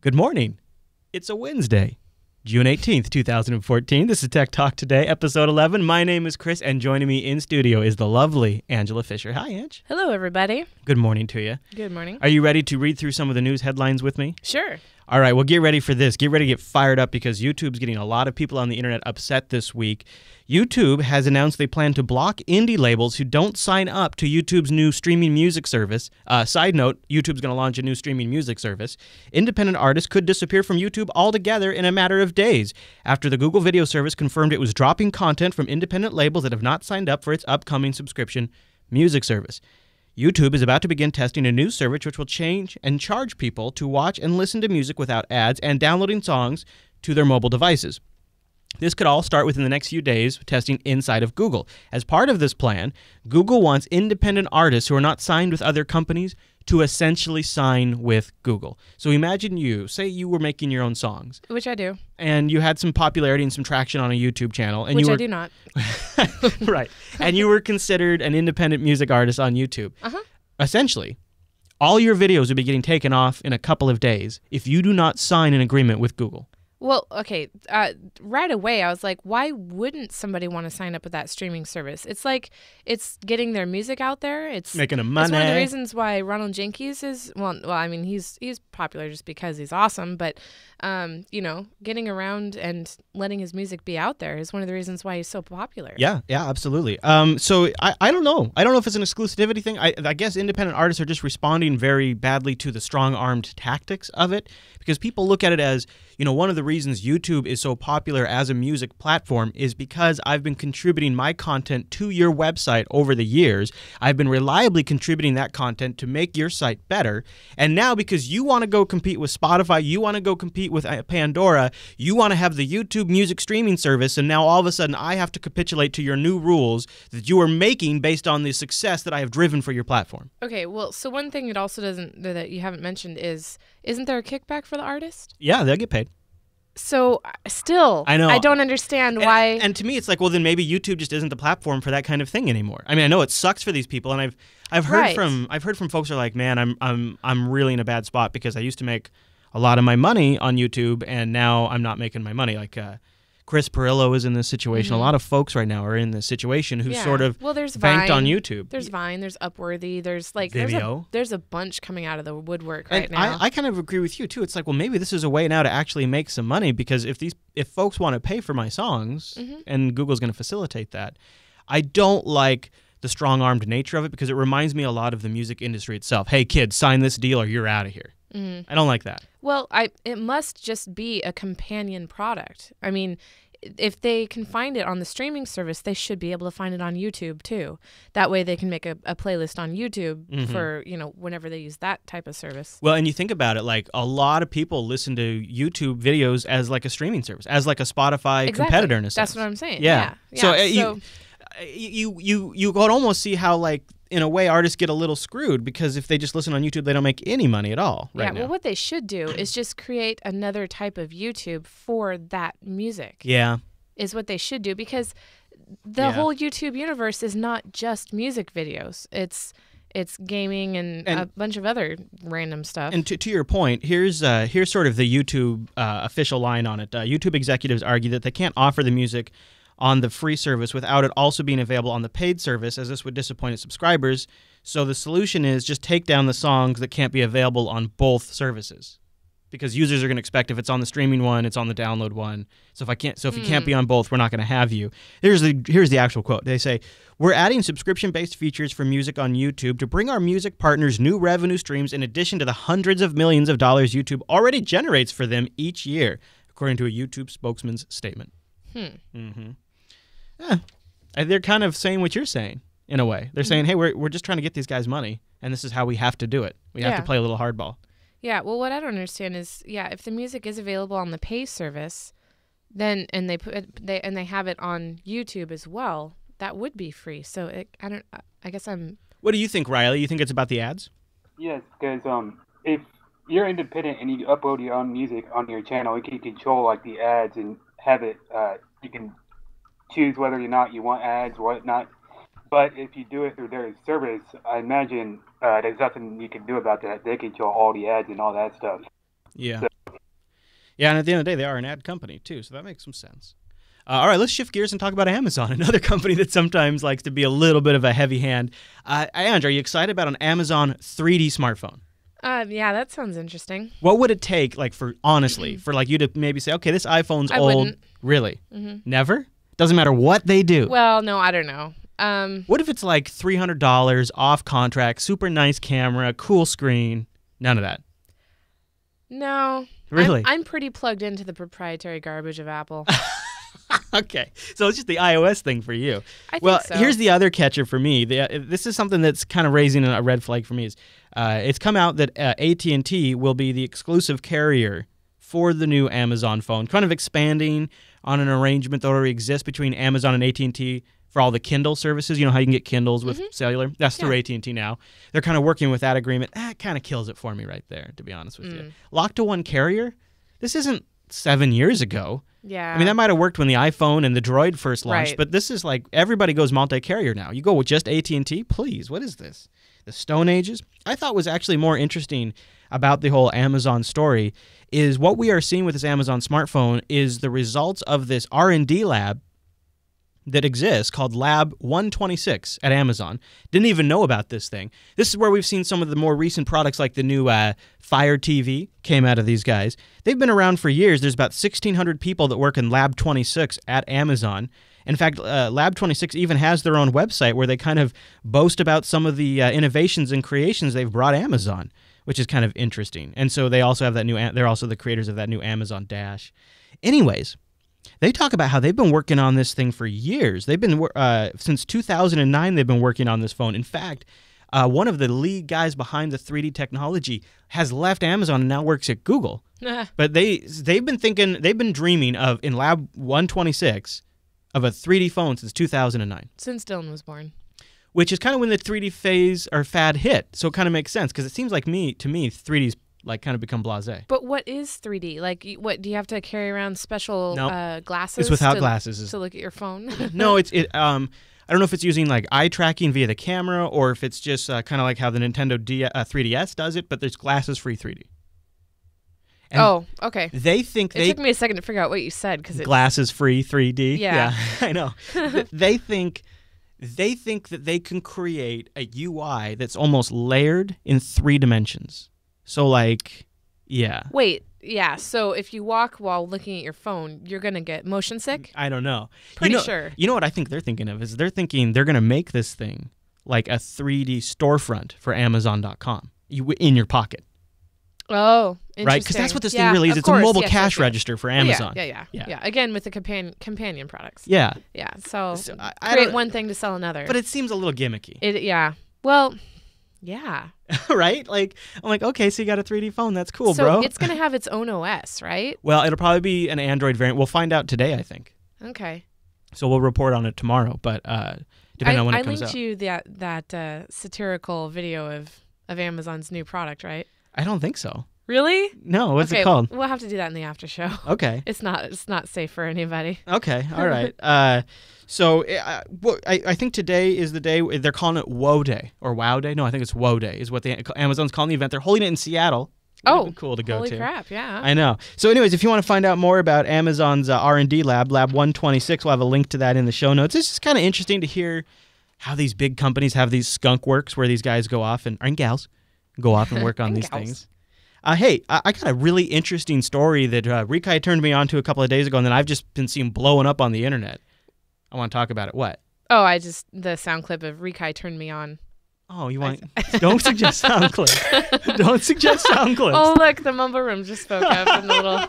Good morning. It's a Wednesday, June 18th, 2014. This is Tech Talk Today, episode 11. My name is Chris, and joining me in studio is the lovely Angela Fisher. Hi, Ange. Hello, everybody. Good morning to you. Good morning. Are you ready to read through some of the news headlines with me? Sure. All right, well, get ready for this. Get ready to get fired up because YouTube's getting a lot of people on the internet upset this week. YouTube has announced they plan to block indie labels who don't sign up to YouTube's new streaming music service. Side note, YouTube's going to launch a new streaming music service. Independent artists could disappear from YouTube altogether in a matter of days after the Google Video Service confirmed it was dropping content from independent labels that have not signed up for its upcoming subscription music service. YouTube is about to begin testing a new service which will change and charge people to watch and listen to music without ads and downloading songs to their mobile devices. This could all start within the next few days, testing inside of Google. As part of this plan, Google wants independent artists who are not signed with other companies to essentially sign with Google. So imagine say you were making your own songs. Which I do. And you had some popularity and some traction on a YouTube channel. And Which you were, I do not. Right. And you were considered an independent music artist on YouTube. Uh-huh. Essentially, all your videos would be getting taken off in a couple of days if you do not sign an agreement with Google. Well, okay, right away I was like, why wouldn't somebody want to sign up with that streaming service? It's like it's getting their music out there. It's making them money. It's one of the reasons why Ronald Jenkins is, I mean, he's popular just because he's awesome, but, getting around and letting his music be out there is one of the reasons why he's so popular. Yeah, absolutely. So I don't know. I don't know if it's an exclusivity thing. I guess independent artists are just responding very badly to the strong-armed tactics of it because people look at it as, one of the reasons YouTube is so popular as a music platform is because I've been contributing my content to your website over the years. I've been reliably contributing that content to make your site better. And now because you want to go compete with Spotify, you want to go compete with Pandora, you want to have the YouTube music streaming service, and now all of a sudden I have to capitulate to your new rules that you are making based on the success that I have driven for your platform. Okay, well, so one thing it also that you haven't mentioned isn't there a kickback for the artist? Yeah, they'll get paid. So still, I know. I don't understand why. And to me, it's like, well, then maybe YouTube just isn't the platform for that kind of thing anymore. I mean, I know it sucks for these people, and I've heard from folks who are like, man, I'm really in a bad spot because I used to make a lot of my money on YouTube, and now I'm not making my money. Like Chris Pirillo is in this situation. Mm-hmm. A lot of folks right now are in this situation who sort of there's banked Vine on YouTube. There's Vine, there's Upworthy, there's Vimeo. There's a bunch coming out of the woodwork right now. I kind of agree with you too. It's like, well, maybe this is a way now to actually make some money because if folks want to pay for my songs, mm-hmm. and Google's going to facilitate that, I don't like the strong-armed nature of it because it reminds me a lot of the music industry itself. Hey, kids, sign this deal or you're out of here. Mm-hmm. I don't like that. Well, it must just be a companion product. I mean, if they can find it on the streaming service, they should be able to find it on YouTube too. That way they can make a playlist on YouTube mm-hmm. for, whenever they use that type of service. Well, and you think about it, like a lot of people listen to YouTube videos as like a streaming service, as like a Spotify competitor in a sense. That's what I'm saying. Yeah. So you could almost see how, like, in a way, artists get a little screwed because if they just listen on YouTube, they don't make any money at all right now. Well, what they should do is just create another type of YouTube for that music. Yeah. Is what they should do because the whole YouTube universe is not just music videos. It's gaming and a bunch of other random stuff. And to your point, here's sort of the YouTube official line on it. YouTube executives argue that they can't offer the music on the free service without it also being available on the paid service, as this would disappoint its subscribers. So the solution is just take down the songs that can't be available on both services, because users are going to expect if it's on the streaming one, it's on the download one. So if you can't be on both, we're not going to have you. Here's the actual quote. They say, "We're adding subscription-based features for music on YouTube to bring our music partners new revenue streams in addition to the hundreds of millions of dollars YouTube already generates for them each year," according to a YouTube spokesman's statement. Mm-hmm. Yeah, they're kind of saying what you're saying in a way. They're saying, hey, we're just trying to get these guys money, and this is how we have to do it. We have to play a little hardball. Yeah, well, what I don't understand is, if the music is available on the pay service, then and they have it on YouTube as well, that would be free. So I guess I'm. What do you think, Riley? You think it's about the ads? Yes, because if you're independent and you upload your own music on your channel, you can control like the ads and have it. You can choose whether or not you want ads or whatnot. But if you do it through their service, I imagine there's nothing you can do about that. They control all the ads and all that stuff. Yeah. So Yeah, and at the end of the day, they are an ad company, too, so that makes some sense. All right, let's shift gears and talk about Amazon, another company that sometimes likes to be a little bit of a heavy hand. Andrew, are you excited about an Amazon 3D smartphone? Yeah, that sounds interesting. What would it take, like, for like you to maybe say, okay, this iPhone's I old? wouldn't. Really? Never? Doesn't matter what they do. Well, no, I don't know. What if it's like $300 off contract, super nice camera, cool screen? None of that. No. Really? I'm pretty plugged into the proprietary garbage of Apple. Okay, so it's just the iOS thing for you. I think Well, so. here's the other catcher for me. This is something that's kind of raising a red flag for me. It's come out that AT&T will be the exclusive carrier for the new Amazon phone, kind of expanding on an arrangement that already exists between Amazon and AT&T for all the Kindle services. You know how you can get Kindles with cellular? That's through AT&T now. They're kind of working with that agreement. That kind of kills it for me right there, to be honest with you. Locked to one carrier? This isn't 7 years ago. Yeah. I mean, that might have worked when the iPhone and the Droid first launched, Right. but this is like everybody goes multi-carrier now. You go with just AT&T? Please, what is this? The Stone Ages? I thought was actually more interesting about the whole Amazon story is what we are seeing with this Amazon smartphone is the results of this R&D lab that exists called Lab 126 at Amazon. Didn't even know about this thing. This is where we've seen some of the more recent products like the new Fire TV came out of these guys. They've been around for years. There's about 1,600 people that work in Lab 26 at Amazon. In fact, Lab 26 even has their own website where they kind of boast about some of the innovations and creations they've brought Amazon, which is kind of interesting. And so they also have that new, they're also the creators of that new Amazon Dash. Anyways, they talk about how they've been working on this thing for years. They've been, since 2009, they've been working on this phone. In fact, one of the lead guys behind the 3D technology has left Amazon and now works at Google. But they've been dreaming of, in Lab 126, of a 3D phone since 2009. Since Dylan was born. Which is kind of when the 3D phase or fad hit. So it kind of makes sense because it seems like to me, 3D's like kind of become blasé. But what is 3D? Like, what do you have to carry around special glasses? It's without glasses. To look at your phone. No, I don't know if it's using like eye tracking via the camera or if it's just kind of like how the Nintendo 3DS does it, but there's glasses-free 3D. And okay. They think It took me a second to figure out what you said because it's glasses-free 3D. Yeah. I know. They think that they can create a UI that's almost layered in 3 dimensions. So like, yeah. Wait, yeah. So if you walk while looking at your phone, you're gonna get motion sick. I don't know. Pretty sure. You know what I think they're thinking of is they're thinking they're gonna make this thing like a 3D storefront for Amazon.com in your pocket. Oh, interesting. Right? Because that's what this thing really is. It's a mobile cash register for Amazon. Yeah. Again, with the companion products. Yeah. Yeah. So I create one thing to sell another. But it seems a little gimmicky. Yeah. Well, yeah. Right? Like, I'm like, okay, so you got a 3D phone. That's cool, so bro. It's going to have its own OS, right? Well, it'll probably be an Android variant. We'll find out today, I think. Okay. So we'll report on it tomorrow, but depending on when it comes out. I linked you that satirical video of Amazon's new product, right? I don't think so. Really? No, what's it called? We'll have to do that in the after show. Okay. It's not safe for anybody. Okay, all right. So I think today is the day, they're calling it Woe Day, or Wow Day. No, I think it's Woe Day is what Amazon's calling the event. They're holding it in Seattle. Oh, cool to go to. Holy crap, yeah. I know. So anyways, if you want to find out more about Amazon's R&D lab, Lab 126, we'll have a link to that in the show notes. It's just kind of interesting to hear how these big companies have these skunk works where these guys go off and gals go off and work on these things. Hey, I got a really interesting story that Rikai turned me on to a couple of days ago, and then I've just been seeing blowing up on the internet. I want to talk about it. What? Oh, the sound clip of Rikai turned me on. Oh, you want? Don't suggest sound clips. Don't suggest sound clips. Oh, look, the mumble room just spoke up and a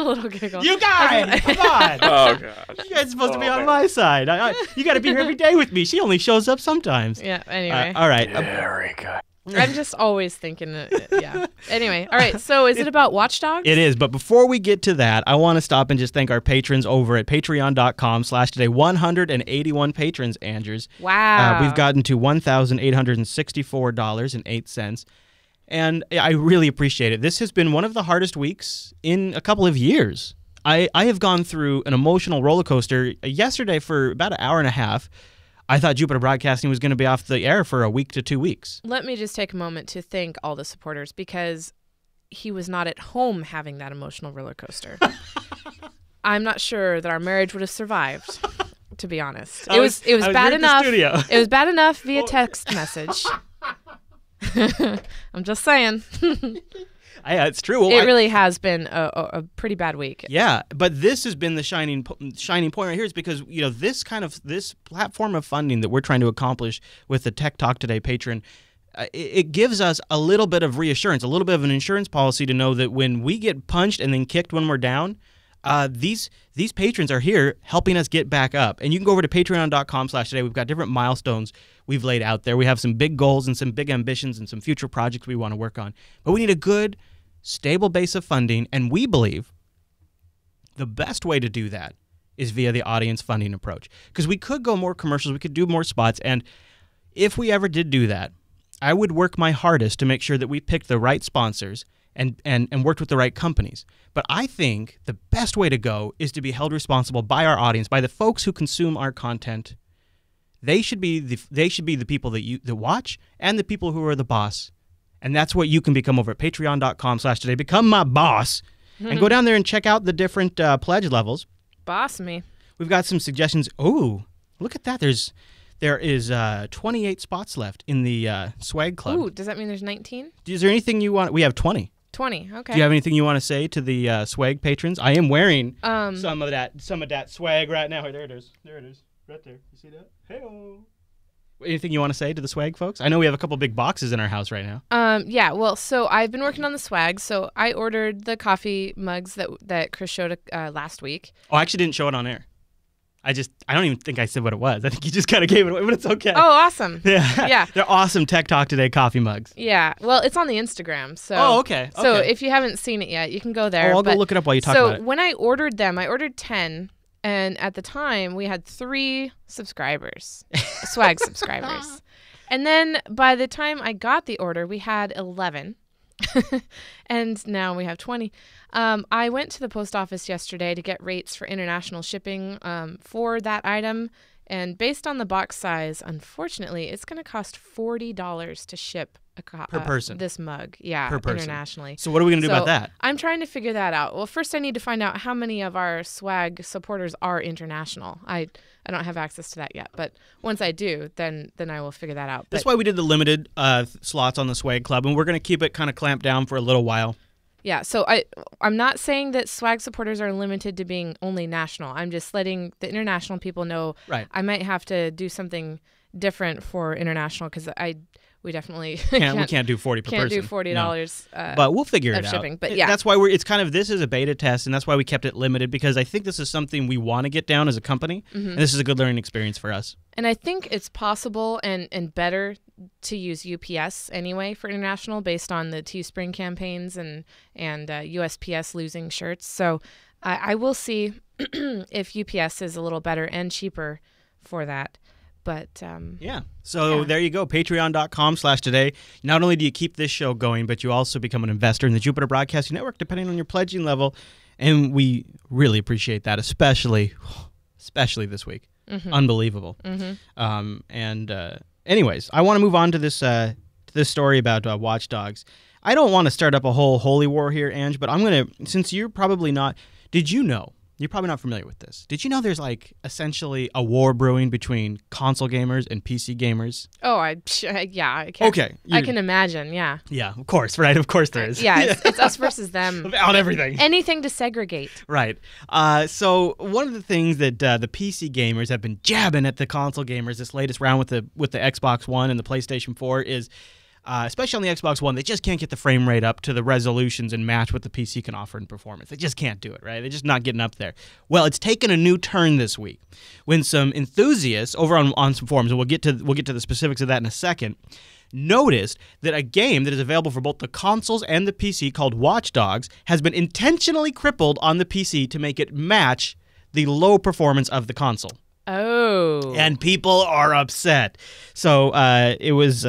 little giggle. You guys, come on! Oh god, you guys are supposed to be on my side. You got to be here every day with me. She only shows up sometimes. Yeah. Anyway. All right. very good. I'm just always thinking, yeah. Anyway, all right. So is it about Watch Dogs? It is. But before we get to that, I want to stop and just thank our patrons over at patreon.com/today. 181 patrons, Andrews. Wow. We've gotten to $1,864.08. And I really appreciate it. This has been one of the hardest weeks in a couple of years. I have gone through an emotional roller coaster. Yesterday, for about an hour and a half, I thought Jupiter Broadcasting was going to be off the air for a week to 2 weeks. Let me just take a moment to thank all the supporters because he was not at home having that emotional roller coaster. I'm not sure that our marriage would have survived, to be honest. It was bad enough. It was bad enough via text message. I'm just saying. Yeah, it's true. Well, it really has been a pretty bad week. Yeah, but this has been the shining point right here, is because this platform of funding that we're trying to accomplish with the Tech Talk Today patron, it gives us a little bit of reassurance, a little bit of an insurance policy to know that when we get punched and then kicked when we're down, these patrons are here helping us get back up. And you can go over to patreon.com/today. We've got different milestones we've laid out there. We have some big goals and some big ambitions and some future projects we want to work on. But we need a good, stable base of funding, and we believe the best way to do that is via the audience funding approach. Because we could go more commercials, we could do more spots, and if we ever did do that, I would work my hardest to make sure that we picked the right sponsors and worked with the right companies. But I think the best way to go is to be held responsible by our audience, by the folks who consume our content. They should be the people that watch, and the people who are the boss. And that's what you can become over at patreon.com/today. Become my boss and go down there and check out the different pledge levels. Boss me. We've got some suggestions. Oh, look at that. There is 28 spots left in the swag club. Ooh, does that mean there's 19? Is there anything you want? We have 20. 20, okay. Do you have anything you want to say to the swag patrons? I am wearing some of that swag right now. There it is. Right there. You see that? Hey-o. Anything you want to say to the swag folks? I know we have a couple big boxes in our house right now. Yeah, well, so I've been working on the swag. So I ordered the coffee mugs that Chris showed last week. Oh, I actually didn't show it on air. I don't even think I said what it was. I think you just kind of gave it away, but it's okay. Oh, awesome. Yeah. They're awesome Tech Talk Today coffee mugs. Yeah. Well, it's on the Instagram. So. Oh, okay. So if you haven't seen it yet, you can go there. I'll go look it up while you talk about it. So when I ordered them, I ordered 10. And at the time, we had 3 subscribers, swag subscribers. And then by the time I got the order, we had 11. And now we have 20. I went to the post office yesterday to get rates for international shipping for that item. And based on the box size, unfortunately, it's going to cost $40 to ship per person. This mug, per person. Internationally. So what are we going to do about that? I'm trying to figure that out. Well, first I need to find out how many of our swag supporters are international. I don't have access to that yet, but once I do, then I will figure that out. That's why we did the limited slots on the swag club, and we're going to keep it kind of clamped down for a little while. Yeah, so I'm not saying that swag supporters are limited to being only national. I'm just letting the international people know. Right. I might have to do something different for international because we definitely we can't do 40 per person. Can't do $40. No. But we'll figure it out. Shipping. But yeah, that's why this is a beta test, and that's why we kept it limited, because I think this is something we want to get down as a company, and this is a good learning experience for us. And I think it's possible and better to use UPS anyway for international based on the Teespring campaigns and USPS losing shirts. So I will see if UPS is a little better and cheaper for that. But there you go, patreon.com/today. Not only do you keep this show going, but you also become an investor in the Jupiter Broadcasting Network, depending on your pledging level. And we really appreciate that, especially this week. Mm-hmm. Unbelievable. Mm-hmm. Anyways, I want to move on to this story about Watch Dogs. I don't want to start up a whole holy war here, Ange, but I'm going to, since you're probably not, did you know? You're probably not familiar with this. Did you know there's essentially a war brewing between console gamers and PC gamers? Oh, I can. Okay. I can imagine, yeah. Yeah, of course, right? Of course there is. It's us versus them. About everything. Anything to segregate. Right. So one of the things that the PC gamers have been jabbing at the console gamers this latest round with the Xbox One and the PlayStation 4 is, especially on the Xbox One, they just can't get the frame rate up to the resolutions and match what the PC can offer in performance. They just can't do it, right? They're just not getting up there. Well, it's taken a new turn this week when some enthusiasts over on some forums, and we'll get to the specifics of that in a second, noticed that a game that is available for both the consoles and the PC called Watch Dogs has been intentionally crippled on the PC to make it match the low performance of the console. Oh. And people are upset. So it was...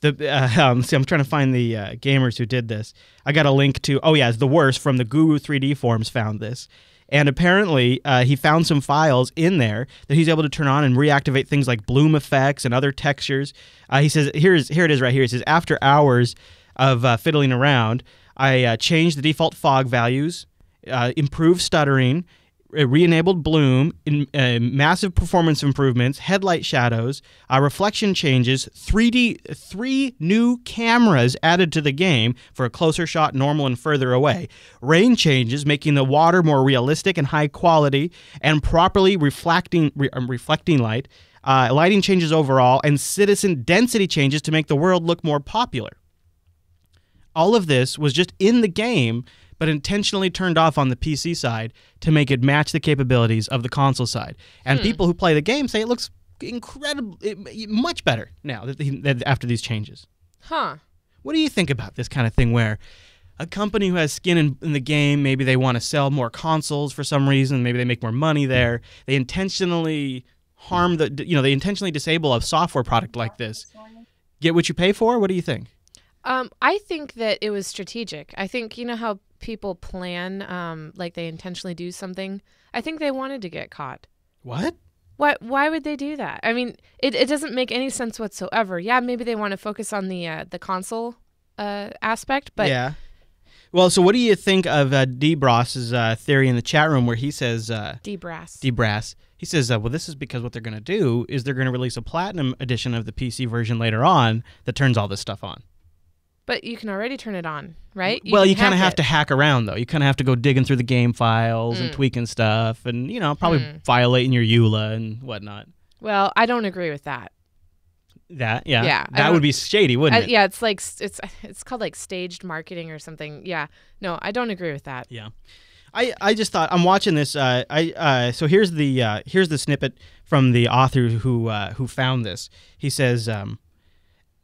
I'm trying to find the gamers who did this. I got a link to, it's the worst from the Guru 3D forums found this. And apparently he found some files in there that he's able to turn on and reactivate things like bloom effects and other textures. He says, here it is right here. It says, after hours of fiddling around, I changed the default fog values, improved stuttering, re-enabled bloom, massive performance improvements, headlight shadows, reflection changes, 3 new cameras added to the game for a closer shot, normal, and further away, rain changes, making the water more realistic and high quality, and properly reflecting light, lighting changes overall, and citizen density changes to make the world look more popular. All of this was just in the game, but intentionally turned off on the PC side to make it match the capabilities of the console side. And people who play the game say it looks incredible, much better now after these changes. Huh. What do you think about this kind of thing where a company who has skin in the game, maybe they want to sell more consoles for some reason, maybe they make more money there, they intentionally they intentionally disable a software product like this. Get what you pay for? What do you think? I think that it was strategic. I think, how people plan, like they intentionally do something. I think they wanted to get caught. What? Why would they do that? I mean, it doesn't make any sense whatsoever. Yeah, maybe they want to focus on the console aspect, but yeah. Well, so what do you think of DBross's theory in the chat room where he says DBrass. He says, well, this is because what they're going to do is they're going to release a platinum edition of the PC version later on that turns all this stuff on. But you can already turn it on, right? You kind of have to hack around, though. You kind of have to go digging through the game files and tweaking stuff and, probably violating your EULA and whatnot. Well, I don't agree with that. Yeah. That would be shady, wouldn't it? Yeah, it's like it's called like staged marketing or something. Yeah. No, I don't agree with that. Yeah. I just thought I'm watching this. So here's the snippet from the author who found this. He says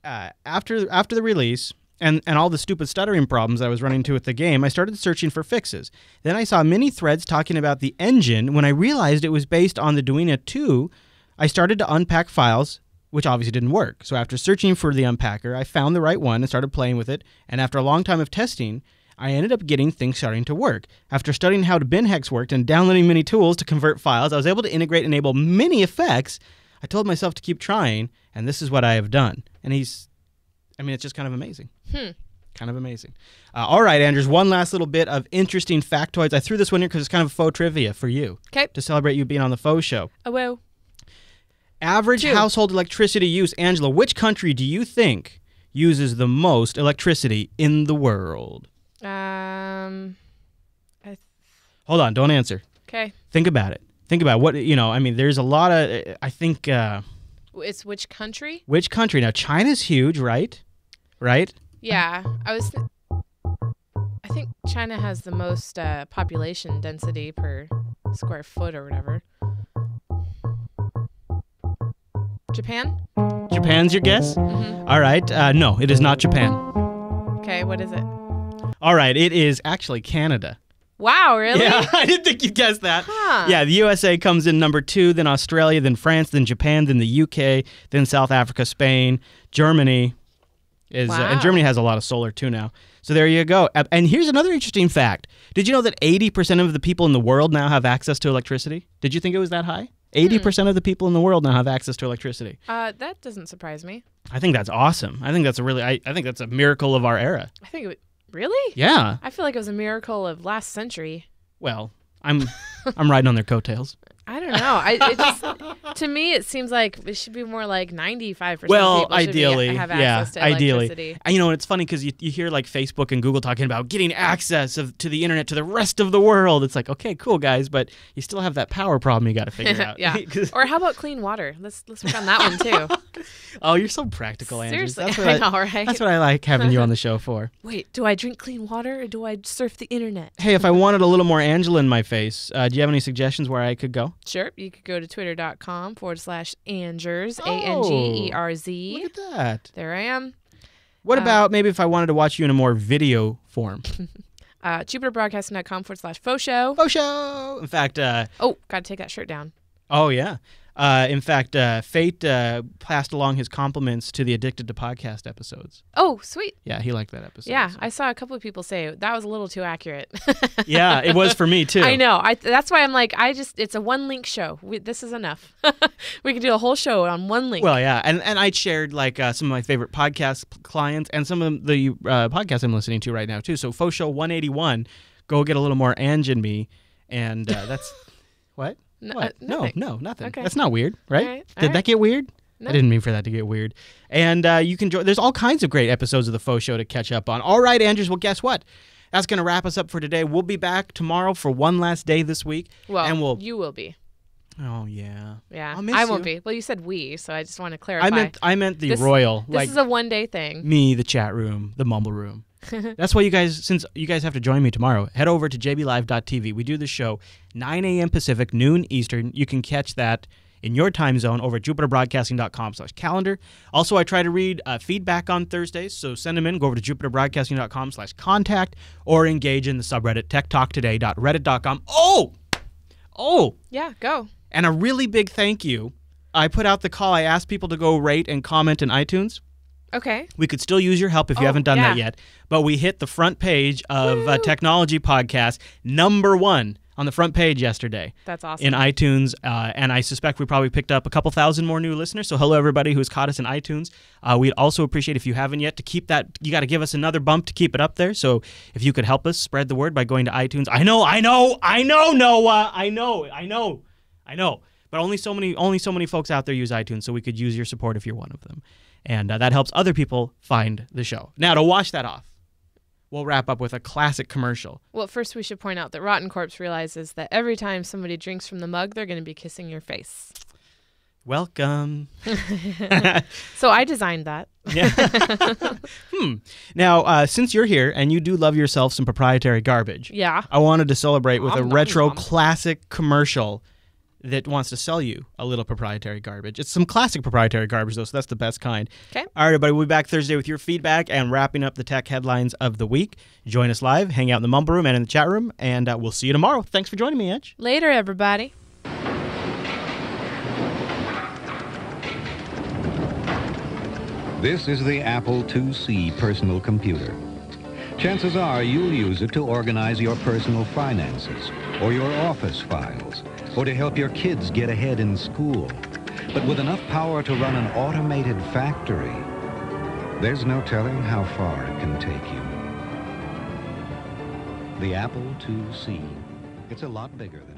after the release and all the stupid stuttering problems I was running into with the game, I started searching for fixes. Then I saw many threads talking about the engine. When I realized it was based on the Duina 2, I started to unpack files, which obviously didn't work. So after searching for the unpacker, I found the right one and started playing with it. And after a long time of testing, I ended up getting things starting to work. After studying how BinHex worked and downloading many tools to convert files, I was able to integrate and enable many effects. I told myself to keep trying, and this is what I have done. And it's just kind of amazing. Kind of amazing. All right, Andrews, one last little bit of interesting factoids. I threw this one here because it's kind of faux trivia for you. Okay. To celebrate you being on the faux show. Oh, well. Average household electricity use. Angela, which country do you think uses the most electricity in the world? Hold on, don't answer. Okay. Think about it. What, there's a lot of, I think... it's which country? Which country? Now, China's huge, right? Right? Yeah. I think China has the most population density per square foot or whatever. Japan? Japan's your guess? Mm-hmm. All right. No, it is not Japan. Okay, what is it? All right, it is actually Canada. Wow, really? Yeah, I didn't think you'd guess that. Huh. Yeah, the USA comes in number 2, then Australia, then France, then Japan, then the UK, then South Africa, Spain, Germany and Germany has a lot of solar too now. So there you go. And here's another interesting fact. Did you know that 80% of the people in the world now have access to electricity? Did you think it was that high? 80% of the people in the world now have access to electricity. That doesn't surprise me. I think that's awesome. I think that's I think that's a miracle of our era. I think it would... Really? Yeah. I feel like it was a miracle of last century. Well, I'm riding on their coattails. I don't know. It just, to me, it seems like it should be more like 95%. Well, of people ideally, have access to ideally. electricity. And, it's funny because you hear like Facebook and Google talking about getting access to the internet to the rest of the world. It's like, okay, cool, guys, but you still have that power problem you got to figure out. Yeah. Or how about clean water? Let's work on that one too. Oh, you're so practical, Andrew. Seriously, I know, right? That's what I like having you on the show for. Wait, do I drink clean water or do I surf the internet? Hey, if I wanted a little more Angela in my face, do you have any suggestions where I could go? Sure. You could go to twitter.com/Angers, Oh, ANGERZ. Look at that. There I am. What about maybe if I wanted to watch you in a more video form? JupiterBroadcasting.com/faux show. Faux show. In fact, Oh, gotta take that shirt down. oh yeah. In fact, Fate passed along his compliments to the Addicted to Podcast episodes. Oh, sweet. Yeah, he liked that episode. Yeah, so. I saw a couple of people say that was a little too accurate. Yeah, it was for me too. I know. That's why I'm like, it's a one link show. This is enough. We can do a whole show on one link. Well, yeah, and I shared like some of my favorite podcast clients and some of the podcasts I'm listening to right now too. So Faux Show 181, go get a little more Ange in me, and that's what. What? No, nothing. Okay. That's not weird, right? All right. Did that get weird? No. I didn't mean for that to get weird. And you can join. There's all kinds of great episodes of the Faux Show to catch up on. All right, Andrews. Well, guess what? That's going to wrap us up for today. We'll be back tomorrow for one last day this week. Well, and you will be. Oh yeah. Yeah. I'll miss I won't you. be. Well, you said we, so I just want to clarify. I meant the royal. This like is a one-day thing. me, the chat room, the mumble room. That's why you guys, since you guys have to join me tomorrow, head over to jblive.tv. We do the show 9 a.m. Pacific, noon Eastern. You can catch that in your time zone over at jupiterbroadcasting.com/calendar. Also, I try to read feedback on Thursdays, so send them in. Go over to jupiterbroadcasting.com/contact or engage in the subreddit techtalktoday.reddit.com. Oh! Yeah, go. And a really big thank you. I put out the call. I asked people to go rate and comment in iTunes. Okay. We could still use your help if you haven't done that yet. But we hit the front page of Technology Podcast, #1 on the front page yesterday. That's awesome. In iTunes. And I suspect we probably picked up a couple thousand more new listeners. So hello, everybody who's caught us in iTunes. We'd also appreciate if you haven't yet to keep that. You got to give us another bump to keep it up there. So if you could help us spread the word by going to iTunes. I know, Noah. I know. But only so many folks out there use iTunes, so we could use your support if you're one of them. And that helps other people find the show. Now, to wash that off, we'll wrap up with a classic commercial. Well, first we should point out that Rotten Corpse realizes that every time somebody drinks from the mug, they're going to be kissing your face. Welcome. So I designed that. Yeah. Now, since you're here and you do love yourself some proprietary garbage, Yeah. I wanted to celebrate with a Nom, nom, retro nom. classic commercial that wants to sell you a little proprietary garbage. It's some classic proprietary garbage, though, so that's the best kind. Okay. All right, everybody, we'll be back Thursday with your feedback and wrapping up the tech headlines of the week. Join us live, hang out in the mumble room and in the chat room, and we'll see you tomorrow. Thanks for joining me, Edge. Later, everybody. This is the Apple IIc personal computer. Chances are you'll use it to organize your personal finances or your office files or to help your kids get ahead in school. But with enough power to run an automated factory, there's no telling how far it can take you. The Apple IIc. It's a lot bigger than